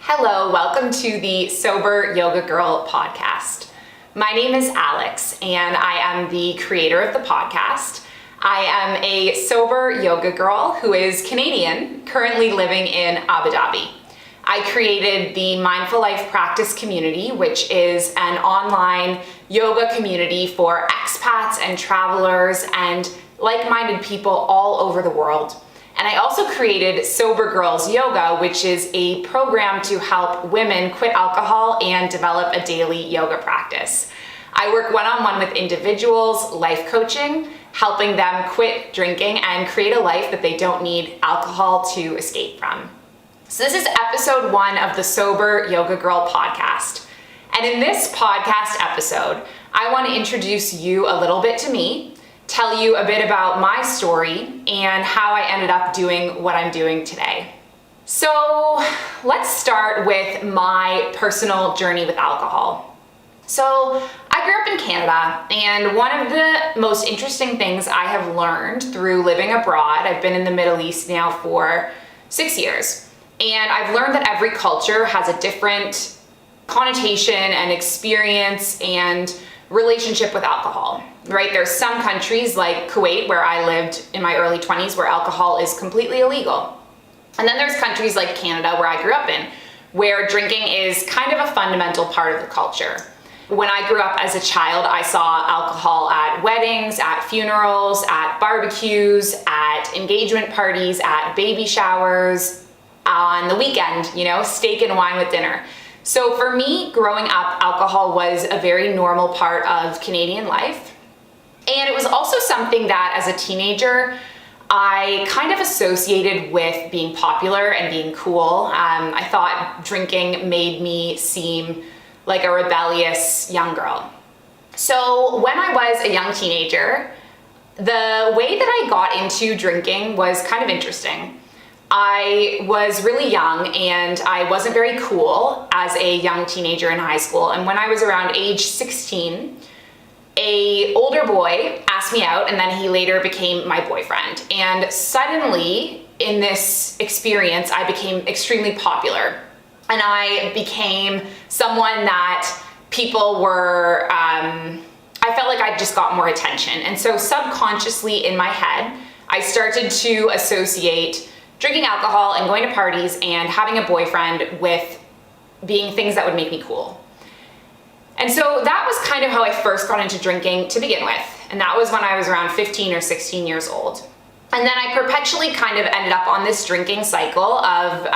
Hello, welcome to the Sober Yoga Girl podcast. My name is Alex and I am the creator of the podcast. I am a sober yoga girl who is Canadian, currently living in Abu Dhabi. I created the Mindful Life Practice community, which is an online yoga community for expats and travelers and like-minded people all over the world. And I also created Sober Girls Yoga, which is a program to help women quit alcohol and develop a daily yoga practice. I work one-on-one with individuals, life coaching, helping them quit drinking and create a life that they don't need alcohol to escape from. So this is episode 1 of the Sober Yoga Girl podcast. And in this podcast episode, I want to introduce you a little bit to me, tell you a bit about my story and how I ended up doing what I'm doing today. So let's start with my personal journey with alcohol. So I grew up in Canada, and one of the most interesting things I have learned through living abroad, I've been in the Middle East now for 6 years, and I've learned that every culture has a different connotation and experience and relationship with alcohol, right? There's some countries like Kuwait, where I lived in my early 20s, where alcohol is completely illegal. And then there's countries like Canada, where I grew up in, where drinking is kind of a fundamental part of the culture. When I grew up as a child, I saw alcohol at weddings, at funerals, at barbecues, at engagement parties, at baby showers, on the weekend, steak and wine with dinner. So for me, growing up, alcohol was a very normal part of Canadian life. And it was also something that as a teenager, I kind of associated with being popular and being cool. I thought drinking made me seem like a rebellious young girl. So when I was a young teenager, the way that I got into drinking was kind of interesting. I was really young and I wasn't very cool as a young teenager in high school. And when I was around age 16, an older boy asked me out, and then he later became my boyfriend. And suddenly in this experience, I became extremely popular. And I became someone that people were, I felt like I just got more attention. And so subconsciously in my head, I started to associate drinking alcohol and going to parties and having a boyfriend with being things that would make me cool. And so that was kind of how I first got into drinking to begin with. And that was when I was around 15 or 16 years old. And then I perpetually kind of ended up on this drinking cycle of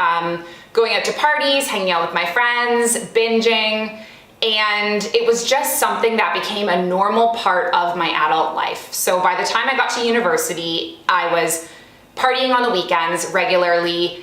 going out to parties, hanging out with my friends, binging. And it was just something that became a normal part of my adult life. So by the time I got to university, I was partying on the weekends regularly.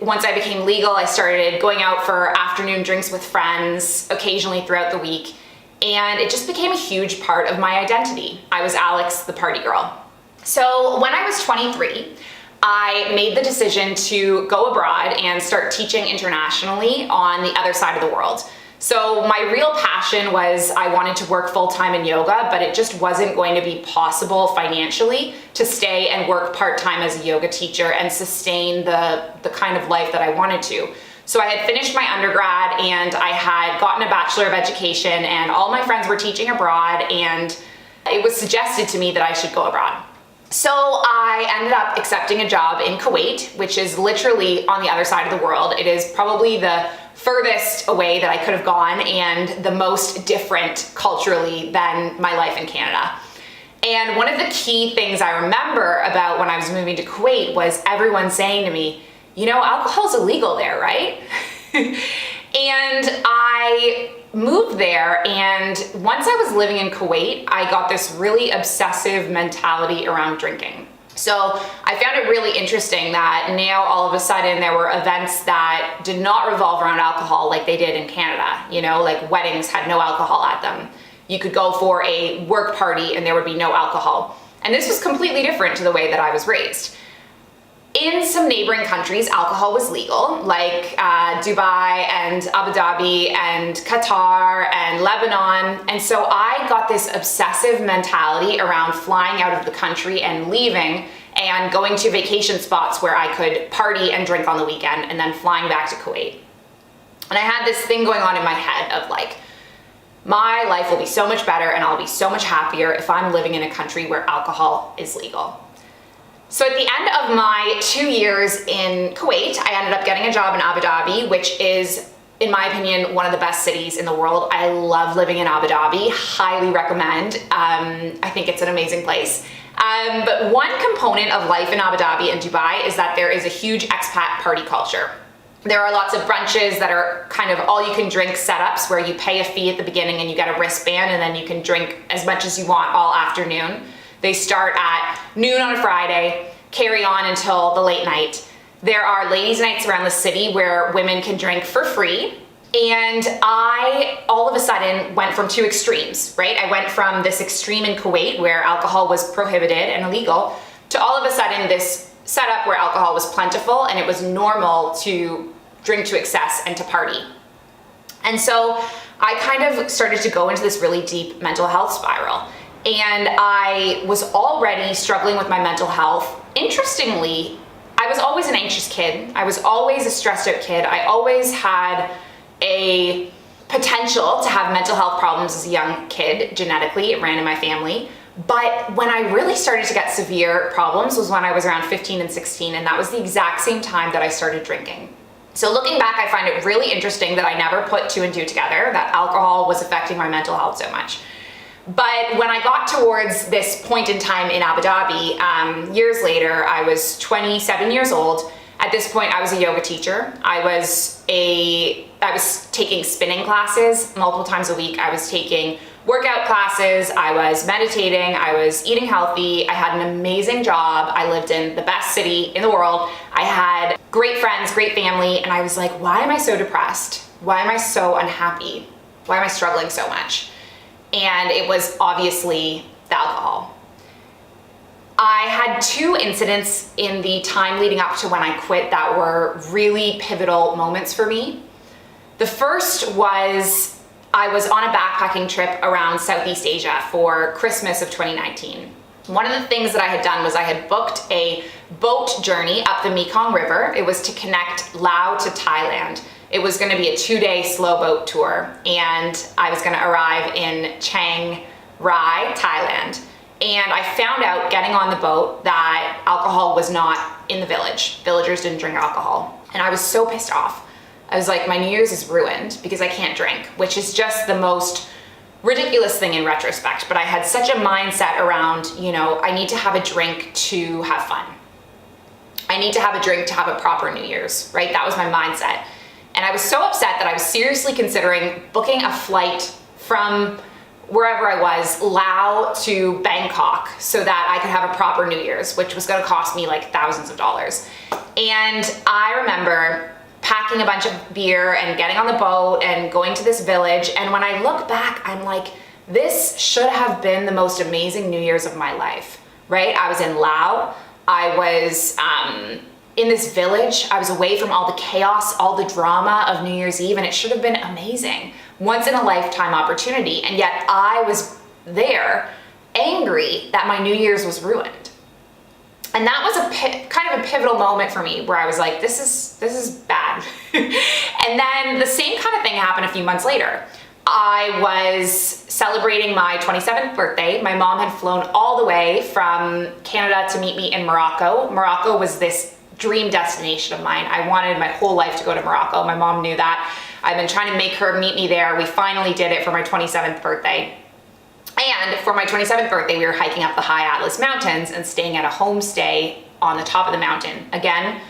Once I became legal, I started going out for afternoon drinks with friends occasionally throughout the week. And it just became a huge part of my identity. I was Alex, the party girl. So when I was 23, I made the decision to go abroad and start teaching internationally on the other side of the world. So my real passion was I wanted to work full-time in yoga, but it just wasn't going to be possible financially to stay and work part-time as a yoga teacher and sustain the kind of life that I wanted to. So I had finished my undergrad and I had gotten a Bachelor of Education, and all my friends were teaching abroad, and it was suggested to me that I should go abroad. So I ended up accepting a job in Kuwait, which is literally on the other side of the world. It is probably the furthest away that I could have gone and the most different culturally than my life in Canada. And one of the key things I remember about when I was moving to Kuwait was everyone saying to me, alcohol's illegal there, right? And I moved there, and once I was living in Kuwait, I got this really obsessive mentality around drinking. So I found it really interesting that now all of a sudden there were events that did not revolve around alcohol like they did in Canada. Like weddings had no alcohol at them. You could go for a work party and there would be no alcohol. And this was completely different to the way that I was raised. In some neighboring countries, alcohol was legal, like Dubai and Abu Dhabi and Qatar and Lebanon. And so I got this obsessive mentality around flying out of the country and leaving and going to vacation spots where I could party and drink on the weekend, and then flying back to Kuwait. And I had this thing going on in my head of like, my life will be so much better and I'll be so much happier if I'm living in a country where alcohol is legal. So at the end of my 2 years in Kuwait, I ended up getting a job in Abu Dhabi, which is, in my opinion, one of the best cities in the world. I love living in Abu Dhabi, highly recommend. I think it's an amazing place. But one component of life in Abu Dhabi and Dubai is that there is a huge expat party culture. There are lots of brunches that are kind of all you can drink setups where you pay a fee at the beginning and you get a wristband, and then you can drink as much as you want all afternoon. They start at noon on a Friday, carry on until the late night. There are ladies' nights around the city where women can drink for free. And I, all of a sudden, went from two extremes, right? I went from this extreme in Kuwait where alcohol was prohibited and illegal to all of a sudden this setup where alcohol was plentiful and it was normal to drink to excess and to party. And so I kind of started to go into this really deep mental health spiral. And I was already struggling with my mental health. Interestingly, I was always an anxious kid. I was always a stressed out kid. I always had a potential to have mental health problems as a young kid. Genetically, it ran in my family. But when I really started to get severe problems was when I was around 15 and 16, and that was the exact same time that I started drinking. So looking back, I find it really interesting that I never put two and two together, that alcohol was affecting my mental health so much. But when I got towards this point in time in Abu Dhabi, years later, I was 27 years old. At this point, I was a yoga teacher. I was taking spinning classes multiple times a week. I was taking workout classes. I was meditating. I was eating healthy. I had an amazing job. I lived in the best city in the world. I had great friends, great family. And I was like, why am I so depressed? Why am I so unhappy? Why am I struggling so much? And it was obviously the alcohol. I had two incidents in the time leading up to when I quit that were really pivotal moments for me. The first was I was on a backpacking trip around Southeast Asia for Christmas of 2019. One of the things that I had done was I had booked a boat journey up the Mekong River. It was to connect Laos to Thailand. It was going to be a 2-day slow boat tour, and I was going to arrive in Chiang Rai, Thailand. And I found out getting on the boat that alcohol was not in the village. Villagers didn't drink alcohol. And I was so pissed off. I was like, my New Year's is ruined because I can't drink, which is just the most ridiculous thing in retrospect. But I had such a mindset around, I need to have a drink to have fun. I need to have a drink to have a proper New Year's, right? That was my mindset. And I was so upset that I was seriously considering booking a flight from wherever I was, Laos to Bangkok, so that I could have a proper New Year's, which was gonna cost me like thousands of dollars. And I remember packing a bunch of beer and getting on the boat and going to this village. And when I look back, I'm like, this should have been the most amazing New Year's of my life, right? I was in Laos. I was in this village. I was away from all the chaos, all the drama of New Year's Eve, and it should have been amazing. Once in a lifetime opportunity. And yet I was there angry that my New Year's was ruined. And that was kind of a pivotal moment for me where I was like, this is bad. And then the same kind of thing happened a few months later. I was celebrating my 27th birthday. My mom had flown all the way from Canada to meet me in Morocco. Morocco was this dream destination of mine. I wanted my whole life to go to Morocco. My mom knew that. I've been trying to make her meet me there. We finally did it for my 27th birthday. And for my 27th birthday, we were hiking up the high Atlas Mountains and staying at a homestay on the top of the mountain. Again,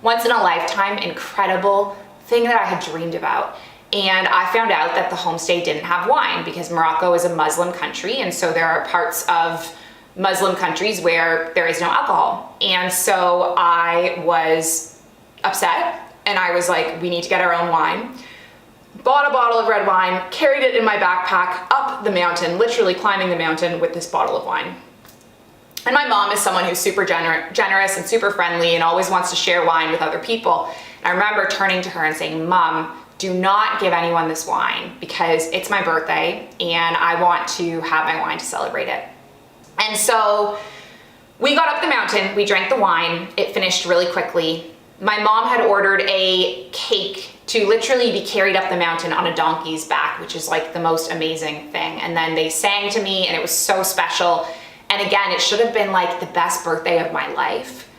once in a lifetime, incredible thing that I had dreamed about. And I found out that the homestay didn't have wine because Morocco is a Muslim country. And so there are parts of Muslim countries where there is no alcohol. And so I was upset and I was like, we need to get our own wine. Bought a bottle of red wine, carried it in my backpack up the mountain, literally climbing the mountain with this bottle of wine. And my mom is someone who's super generous and super friendly and always wants to share wine with other people. And I remember turning to her and saying, Mom, do not give anyone this wine because it's my birthday and I want to have my wine to celebrate it. And so We got up the mountain, we drank the wine, it finished really quickly. My mom had ordered a cake to literally be carried up the mountain on a donkey's back, which is like the most amazing thing. And then they sang to me and it was so special. And again, it should have been like the best birthday of my life.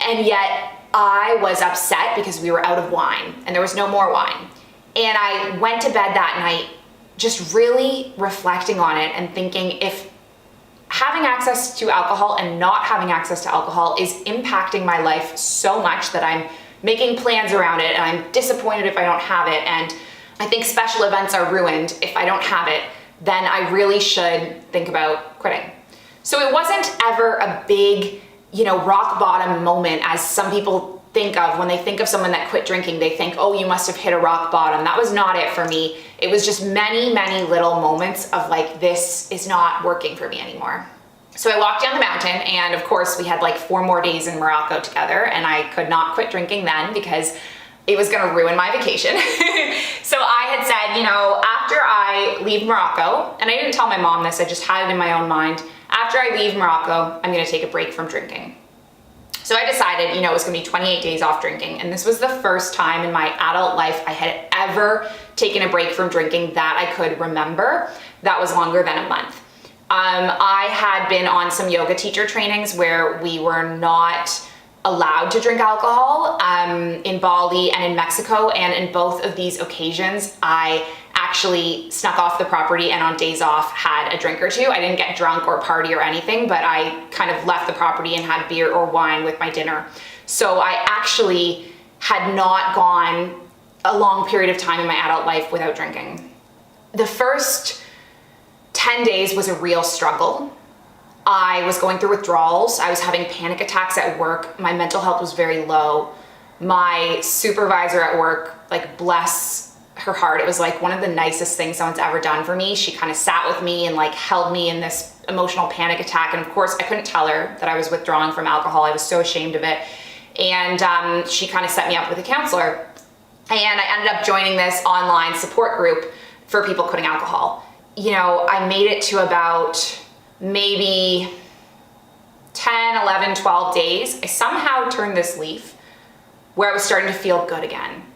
And yet I was upset because we were out of wine and there was no more wine. And I went to bed that night just really reflecting on it and thinking, if having access to alcohol and not having access to alcohol is impacting my life so much that I'm making plans around it and I'm disappointed if I don't have it, and I think special events are ruined if I don't have it, then I really should think about quitting. So it wasn't ever a big, rock bottom moment as some people think of when they think of someone that quit drinking. They think, oh, you must have hit a rock bottom. That was not it for me. It was just many, many little moments of like, this is not working for me anymore. So I walked down the mountain, and of course we had like 4 more days in Morocco together, and I could not quit drinking then because it was gonna ruin my vacation. So I had said, after I leave Morocco, and I didn't tell my mom this, I just had it in my own mind, after I leave Morocco, I'm gonna take a break from drinking. So I decided, it was gonna be 28 days off drinking, and this was the first time in my adult life I had ever taken a break from drinking that I could remember that was longer than a month. I had been on some yoga teacher trainings where we were not allowed to drink alcohol in Bali and in Mexico, and in both of these occasions I actually snuck off the property and on days off had a drink or two. I didn't get drunk or party or anything, but I kind of left the property and had beer or wine with my dinner. So I actually had not gone a long period of time in my adult life without drinking. The first 10 days was a real struggle. I was going through withdrawals. I was having panic attacks at work. My mental health was very low. My supervisor at work, like, bless her heart, it was like one of the nicest things someone's ever done for me. She kind of sat with me and like held me in this emotional panic attack. And of course I couldn't tell her that I was withdrawing from alcohol. I was so ashamed of it. And she kind of set me up with a counselor. And I ended up joining this online support group for people quitting alcohol. I made it to about maybe 10, 11, 12 days. I somehow turned this leaf where I was starting to feel good again.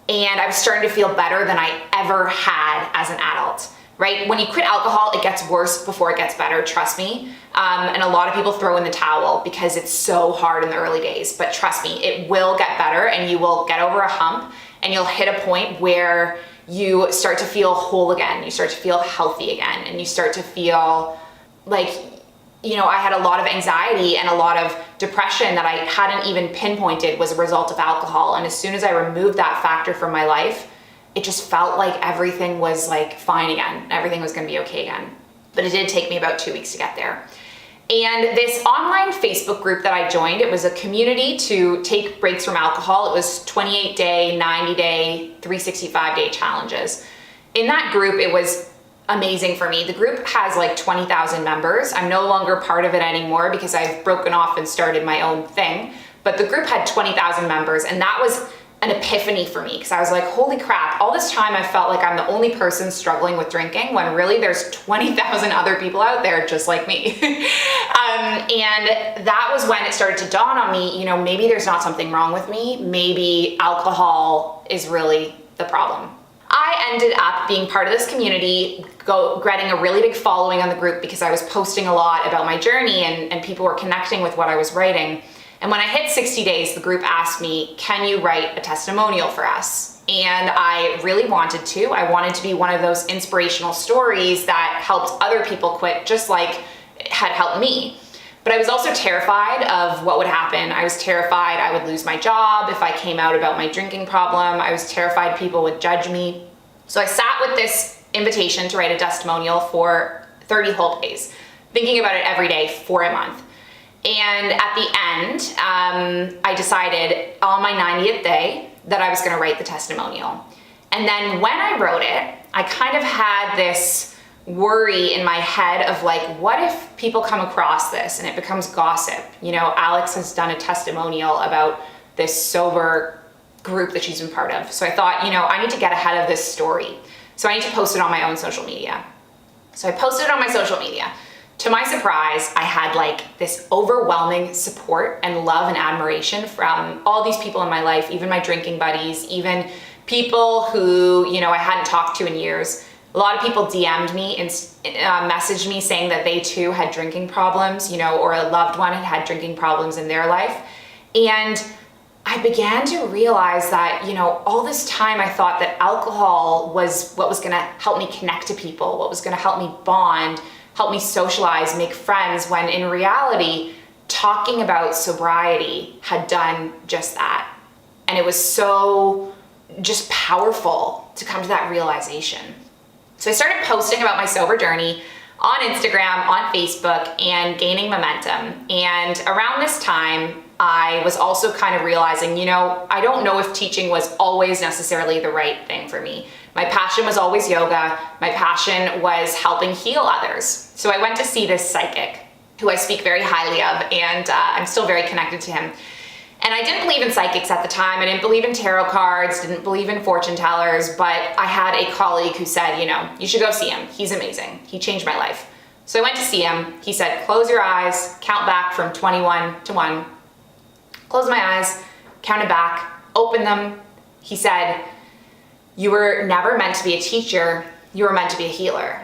And I was starting to feel better than I ever had as an adult, right? When you quit alcohol, it gets worse before it gets better, trust me. And a lot of people throw in the towel because it's so hard in the early days, but trust me, it will get better and you will get over a hump and you'll hit a point where you start to feel whole again, you start to feel healthy again, and you start to feel like, I had a lot of anxiety and a lot of depression that I hadn't even pinpointed was a result of alcohol. And as soon as I removed that factor from my life, it just felt like everything was like fine again. Everything was gonna be okay again. But it did take me about 2 weeks to get there. And this online Facebook group that I joined, it was a community to take breaks from alcohol. It was 28-day, 90-day, 365-day challenges. In that group, it was amazing for me. The group has like 20,000 members. I'm no longer part of it anymore because I've broken off and started my own thing. But the group had 20,000 members, and that was an epiphany for me because I was like, holy crap, all this time I felt like I'm the only person struggling with drinking when really there's 20,000 other people out there just like me. And that was when it started to dawn on me, maybe there's not something wrong with me. Maybe alcohol is really the problem. I ended up being part of this community, getting a really big following on the group because I was posting a lot about my journey and people were connecting with what I was writing. And when I hit 60 days, the group asked me, can you write a testimonial for us? And I really wanted to. I wanted to be one of those inspirational stories that helped other people quit just like it had helped me. But I was also terrified of what would happen. I was terrified I would lose my job if I came out about my drinking problem. I was terrified people would judge me. So I sat with this invitation to write a testimonial for 30 whole days, thinking about it every day for a month. And at the end, I decided on my 90th day that I was gonna write the testimonial. And then when I wrote it, I kind of had this worry in my head of like, what if people come across this and it becomes gossip? Alex has done a testimonial about this sober group that she's been part of. So I thought, I need to get ahead of this story. So I need to post it on my own social media. So I posted it on my social media. To my surprise, I had like this overwhelming support and love and admiration from all these people in my life, even my drinking buddies, even people who, I hadn't talked to in years. A lot of people DM'd me and messaged me saying that they too had drinking problems, or a loved one had drinking problems in their life. And I began to realize that, all this time I thought that alcohol was what was gonna help me connect to people, what was gonna help me bond, help me socialize, make friends, when in reality, talking about sobriety had done just that. And it was so just powerful to come to that realization. So I started posting about my sober journey on Instagram, on Facebook, and gaining momentum. And around this time, I was also kind of realizing, I don't know if teaching was always necessarily the right thing for me. My passion was always yoga. My passion was helping heal others. So I went to see this psychic who I speak very highly of, and I'm still very connected to him. And I didn't believe in psychics at the time. I didn't believe in tarot cards, didn't believe in fortune tellers, but I had a colleague who said, you should go see him. He's amazing. He changed my life. So I went to see him. He said, close your eyes, count back from 21 to 1. Closed my eyes, counted back, opened them. He said, you were never meant to be a teacher. You were meant to be a healer.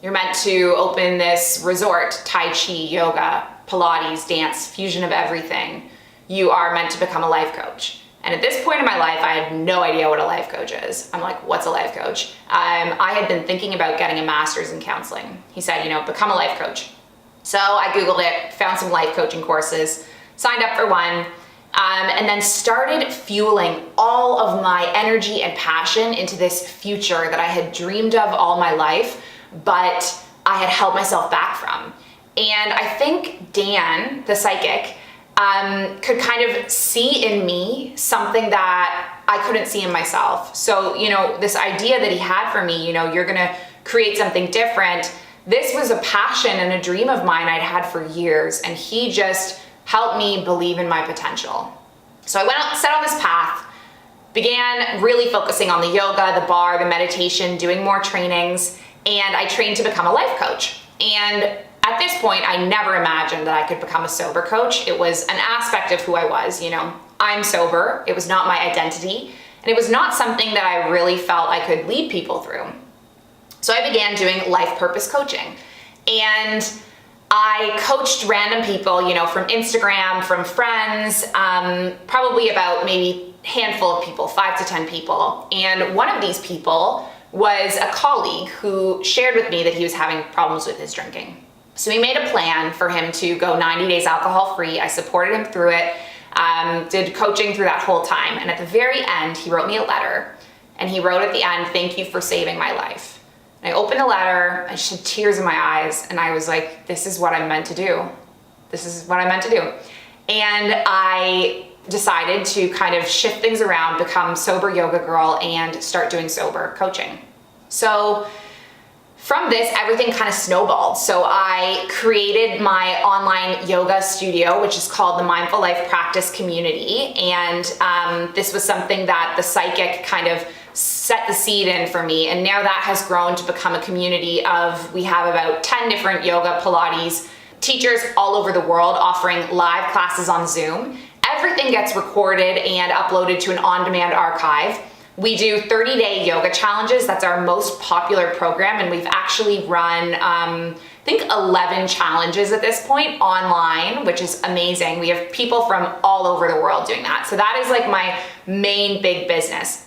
You're meant to open this resort, Tai Chi, yoga, Pilates, dance, fusion of everything. You are meant to become a life coach. And at this point in my life, I had no idea what a life coach is. I'm like, what's a life coach? I had been thinking about getting a master's in counseling. He said, become a life coach. So I Googled it, found some life coaching courses, signed up for one, and then started fueling all of my energy and passion into this future that I had dreamed of all my life, but I had held myself back from. And I think Dan, the psychic, could kind of see in me something that I couldn't see in myself. So, this idea that he had for me, you're gonna create something different. This was a passion and a dream of mine I'd had for years, and he just helped me believe in my potential. So I went out, set on this path, began really focusing on the yoga, the bar, the meditation, doing more trainings, and I trained to become a life coach. And at this point, I never imagined that I could become a sober coach. It was an aspect of who I was, I'm sober. It was not my identity. And it was not something that I really felt I could lead people through. So I began doing life purpose coaching. And I coached random people, from Instagram, from friends, probably about maybe a handful of people, 5 to 10 people. And one of these people was a colleague who shared with me that he was having problems with his drinking. So we made a plan for him to go 90 days alcohol free. I supported him through it, did coaching through that whole time. And at the very end, he wrote me a letter, and he wrote at the end, "Thank you for saving my life." And I opened the letter, I just had tears in my eyes, and I was like, this is what I'm meant to do. This is what I'm meant to do. And I decided to kind of shift things around, become sober yoga girl, and start doing sober coaching. So from this, everything kind of snowballed. So I created my online yoga studio, which is called the Mindful Life Practice Community. And this was something that the psychic kind of set the seed in for me. And now that has grown to become a community of, we have about 10 different yoga, Pilates teachers all over the world offering live classes on Zoom. Everything gets recorded and uploaded to an on-demand archive. We do 30-day yoga challenges. That's our most popular program, and we've actually run, I think 11 challenges at this point online, which is amazing. We have people from all over the world doing that. So that is like my main big business.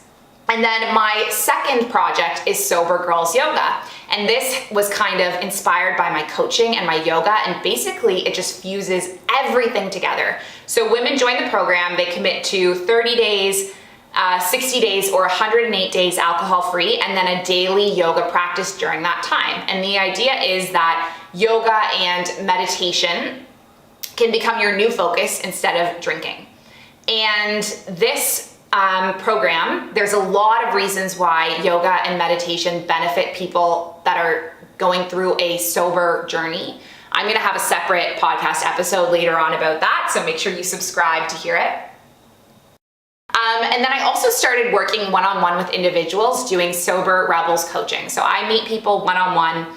And then my second project is Sober Girls Yoga. And this was kind of inspired by my coaching and my yoga, and basically it just fuses everything together. So women join the program, they commit to 30 days, 60 days, or 108 days alcohol free, and then a daily yoga practice during that time. And the idea is that yoga and meditation can become your new focus instead of drinking. And this program, there's a lot of reasons why yoga and meditation benefit people that are going through a sober journey. I'm gonna have a separate podcast episode later on about that, so make sure you subscribe to hear it. And then I also started working one-on-one with individuals doing Sober Rebels coaching. So I meet people one-on-one,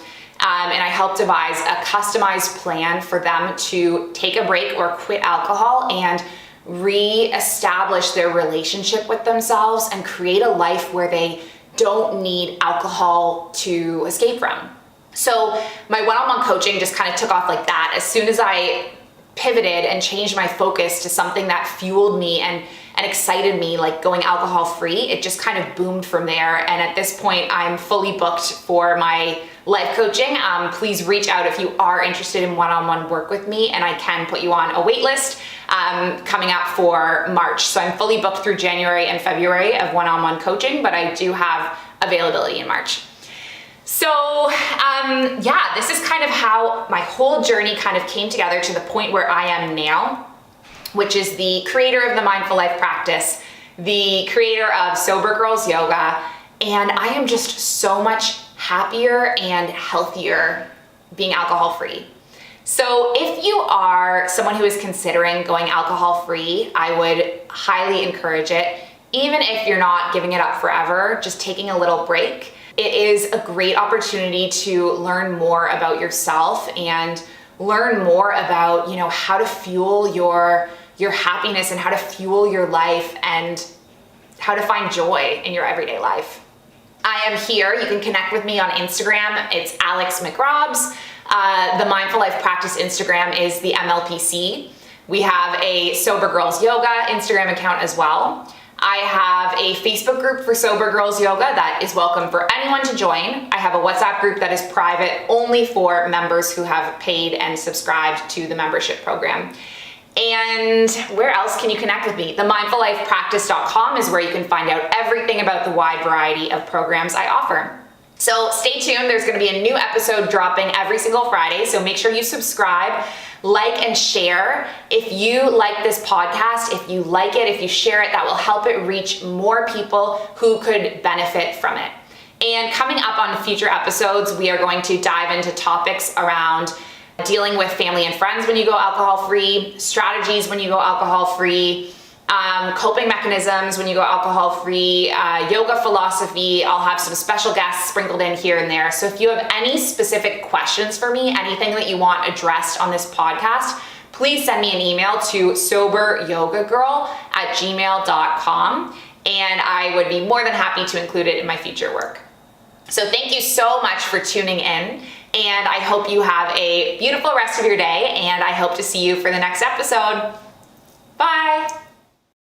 and I help devise a customized plan for them to take a break or quit alcohol and re-establish their relationship with themselves and create a life where they don't need alcohol to escape from. So my one-on-one coaching just kind of took off like that. As soon as I pivoted and changed my focus to something that fueled me and excited me, like going alcohol free, it just kind of boomed from there. And at this point, I'm fully booked for my life coaching. Please reach out if you are interested in one-on-one work with me, and I can put you on a wait list coming up for March. So I'm fully booked through January and February of one-on-one coaching, but I do have availability in March. So yeah, this is kind of how my whole journey kind of came together to the point where I am now, which is the creator of the Mindful Life Practice, the creator of Sober Girls Yoga, and I am just so much happier and healthier being alcohol free. So if you are someone who is considering going alcohol free, I would highly encourage it. Even if you're not giving it up forever, just taking a little break. It is a great opportunity to learn more about yourself and learn more about, how to fuel your happiness and how to fuel your life and how to find joy in your everyday life. I am here. You can connect with me on Instagram. It's Alex McRobs. The Mindful Life Practice Instagram is the MLPC. We have a Sober Girls Yoga Instagram account as well. I have a Facebook group for Sober Girls Yoga that is welcome for anyone to join. I have a WhatsApp group that is private only for members who have paid and subscribed to the membership program. And where else can you connect with me? The mindfullifepractice.com is where you can find out everything about the wide variety of programs I offer. So stay tuned, there's gonna be a new episode dropping every single Friday, so make sure you subscribe, like, and share. If you like this podcast, if you like it, if you share it, that will help it reach more people who could benefit from it. And coming up on future episodes, we are going to dive into topics around dealing with family and friends when you go alcohol free, strategies when you go alcohol free, coping mechanisms when you go alcohol free, yoga philosophy. I'll have some special guests sprinkled in here and there. So if you have any specific questions for me, anything that you want addressed on this podcast, please send me an email to soberyogagirl@gmail.com, and I would be more than happy to include it in my future work. So thank you so much for tuning in, and I hope you have a beautiful rest of your day, and I hope to see you for the next episode. Bye.